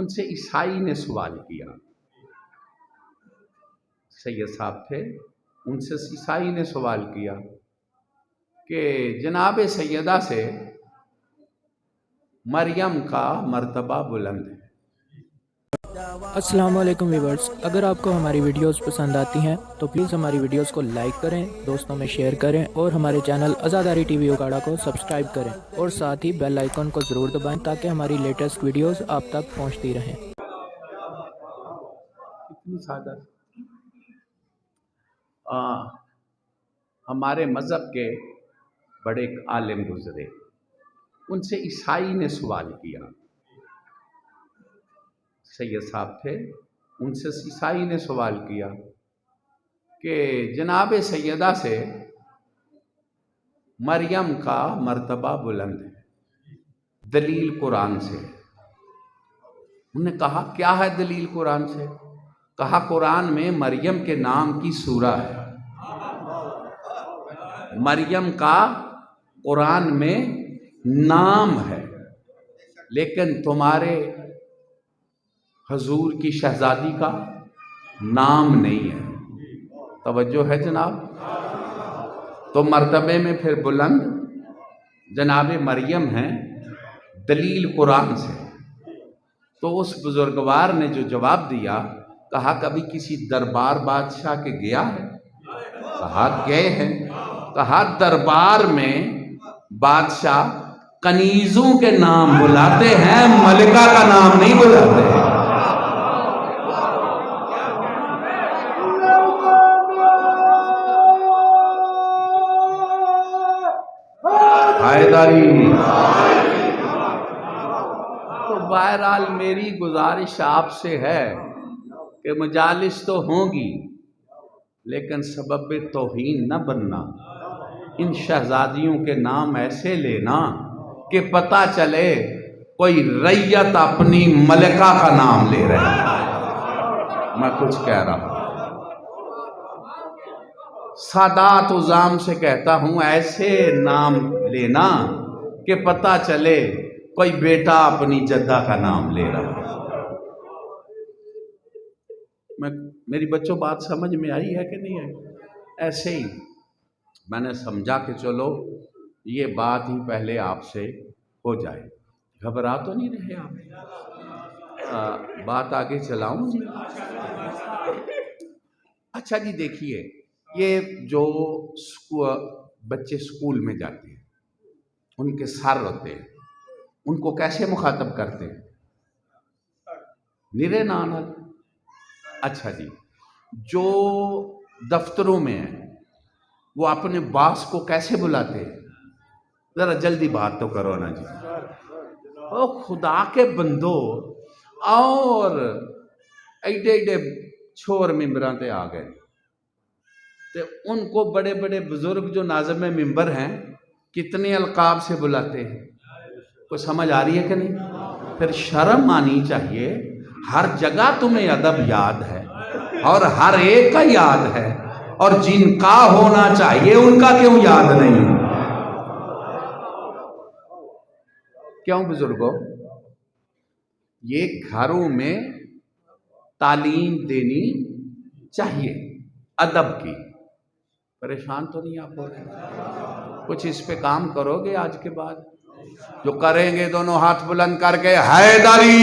उनसे ईसाई ने सवाल किया। सैयद साहब थे, उनसे ईसाई ने सवाल किया कि जनाब सैयदा से मरियम का मर्तबा बुलंद है। अस्सलाम वालेकुम व्यूअर्स, अगर आपको हमारी वीडियोस पसंद आती हैं तो प्लीज़ हमारी वीडियोस को लाइक करें, दोस्तों में शेयर करें और हमारे चैनल आज़ादारी टीवी उकाड़ा को सब्सक्राइब करें और साथ ही बेल आइकन को ज़रूर दबाएं ताकि हमारी लेटेस्ट वीडियोस आप तक पहुंचती रहें। कितनी सादा। हमारे मज़हब के बड़े एक आलिम गुजरे, उनसे ईसाई ने सवाल किया। सैयद साहब थे, उनसे ईसाई ने सवाल किया कि जनाब सैयदा से मरियम का मर्तबा बुलंद है, दलील कुरान से। उन्होंने कहा क्या है दलील कुरान से? कहा कुरान में मरियम के नाम की सूरा है। मरियम का कुरान में नाम है, लेकिन तुम्हारे हजूर की शहजादी का नाम नहीं है। तवज्जो है जनाब? तो मर्तबे में फिर बुलंद जनाब मरियम हैं, दलील कुरान से। तो उस बुजुर्गवार ने जो जवाब दिया, कहा कभी किसी दरबार बादशाह के गया है? कहा गए हैं। कहा दरबार में बादशाह कनीजों के नाम बुलाते हैं, मलिका का नाम नहीं बुलाते हैं। तो बहरहाल मेरी गुजारिश आपसे है कि मजालिस तो होंगी, लेकिन सबब तौहीन न बनना। इन शहजादियों के नाम ऐसे लेना कि पता चले कोई रैयत अपनी मलिका का नाम ले रहे हैं। मैं कुछ कह रहा हूं, सादात उज़ाम से कहता हूं, ऐसे नाम लेना कि पता चले कोई बेटा अपनी जद्दा का नाम ले रहा है। मेरी बच्चों बात समझ में आई है कि नहीं आई? ऐसे ही मैंने समझा कि चलो ये बात ही पहले आपसे हो जाए। घबरा तो नहीं रहे आप? बात आगे चलाऊं जी? अच्छा जी, देखिए, ये जो बच्चे स्कूल में जाते हैं, उनके सर होते हैं, उनको कैसे मुखातब करते हैं? निरे नाना। अच्छा जी, जो दफ्तरों में है वो अपने बास को कैसे बुलाते हैं? जरा जल्दी बात तो करो ना जी। ओ खुदा के बंदो, और एडे एडे छोर मिंबरां ते आ गए, तो उनको बड़े बड़े बुजुर्ग जो नाज़िम मिंबर हैं कितने अलकाब से बुलाते हैं? कोई समझ आ रही है कि नहीं? फिर शर्म आनी चाहिए। हर जगह तुम्हें अदब याद है और हर एक का याद है, और जिनका होना चाहिए उनका क्यों याद नहीं? क्यों बुजुर्गों? ये घरों में तालीम देनी चाहिए अदब की। परेशान तो नहीं आप हो रहे? कुछ इस पे काम करोगे आज के बाद? जो करेंगे दोनों हाथ बुलंद करके हैदरी।